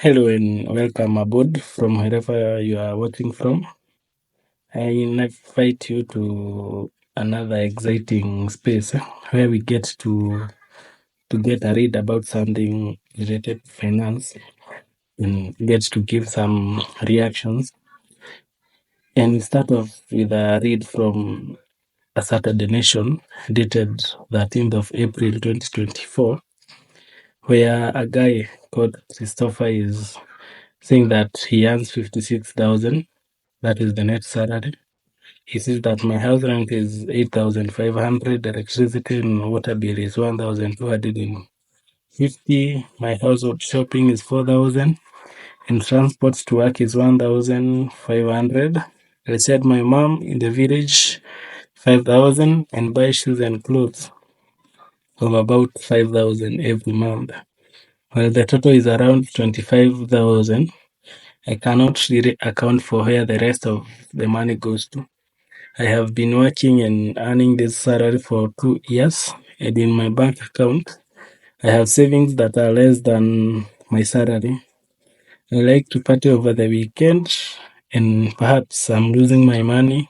Hello and welcome aboard from wherever you are watching from. I invite you to another exciting space where we get to get a read about something related to finance and get to give some reactions. And start off with a read from a Saturday Nation dated 13th of April 2024, where a guy called Christopher is saying that he earns 56,000. That is the net salary. He says that my house rent is 8,500, electricity and water bill is 1,250, my household shopping is 4,000, and transport to work is 1,500. I said my mom in the village 5,000 and buy shoes and clothes of about 5,000 every month. Well, the total is around 25,000. I cannot really account for where the rest of the money goes to. I have been working and earning this salary for 2 years, and in my bank account, I have savings that are less than my salary. I like to party over the weekend, and perhaps I'm losing my money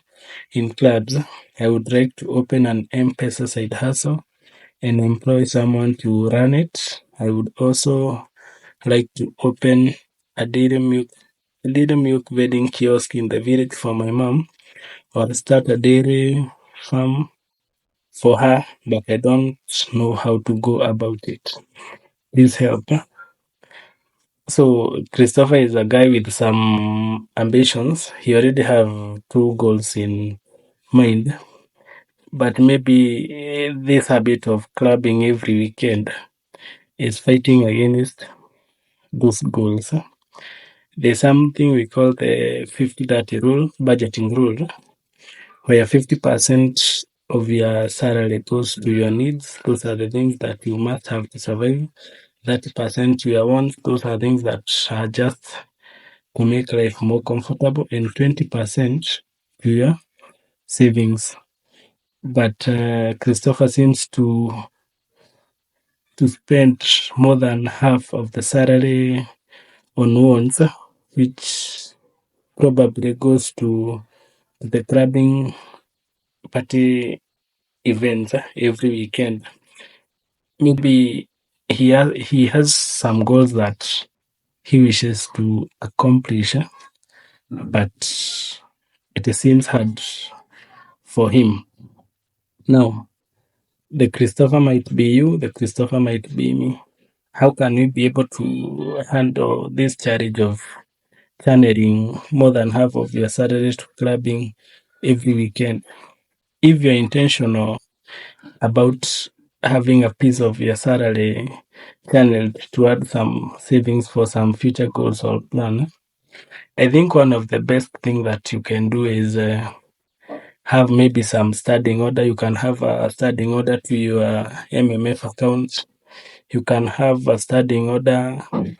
in clubs. I would like to open an M-Pesa side hustle and employ someone to run it. I would also like to open a dairy milk vending kiosk in the village for my mom, or start a dairy farm for her, but I don't know how to go about it. Please help. So Christopher is a guy with some ambitions. He already have two goals in mind, but maybe this habit of clubbing every weekend is fighting against those goals. There's something we call the 50-30 rule, budgeting rule, where 50% of your salary goes to your needs. Those are the things that you must have to survive. 30% to your wants. Those are things that are just to make life more comfortable. And 20% to your savings. But Christopher seems to spend more than half of the salary on wants, which probably goes to the clubbing party events every weekend. Maybe he has some goals that he wishes to accomplish, but it seems hard for him. Now, the Christopher might be you, the Christopher might be me. How can we be able to handle this challenge of channeling more than half of your salary to clubbing every weekend? If you're intentional about having a piece of your salary channeled to add some savings for some future goals or plan, I think one of the best thing that you can do is have maybe some standing order. You can have a standing order to your MMF account. You can have a standing order to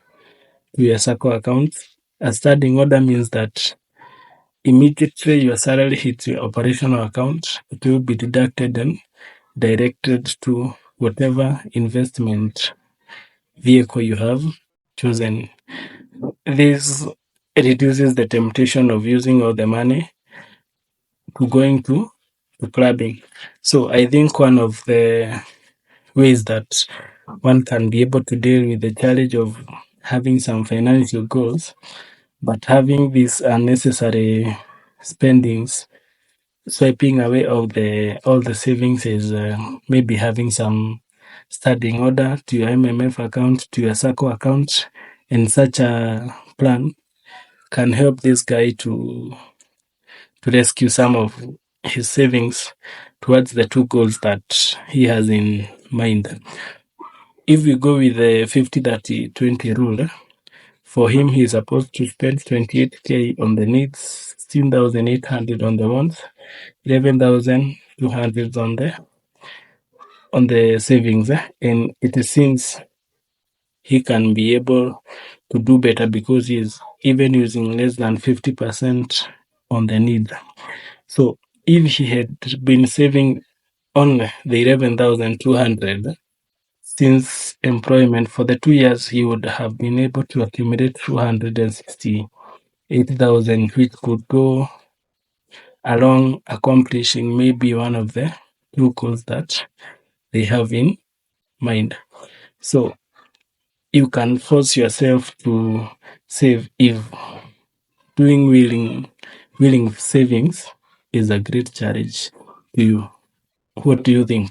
your SACCO account. A standing order means that immediately your salary hits your operational account, it will be deducted and directed to whatever investment vehicle you have chosen. This reduces the temptation of using all the money to going to clubbing. So I think one of the ways that one can be able to deal with the challenge of having some financial goals, but having these unnecessary spendings swiping away all the savings is maybe having some standing order to your MMF account, to your SACCO account, and such a plan can help this guy to rescue some of his savings towards the two goals that he has in mind. If we go with the 50-30-20 rule, for him, he's supposed to spend 28K on the needs, 16,800 on the wants, 11,200 on the savings, and it seems he can be able to do better because he's even using less than 50% on the needs. So if he had been saving only the 11,200, since employment for the 2 years, he would have been able to accumulate 268,000, which could go along accomplishing maybe one of the two goals that they have in mind. So you can force yourself to save if doing willing savings is a great challenge to you. What do you think?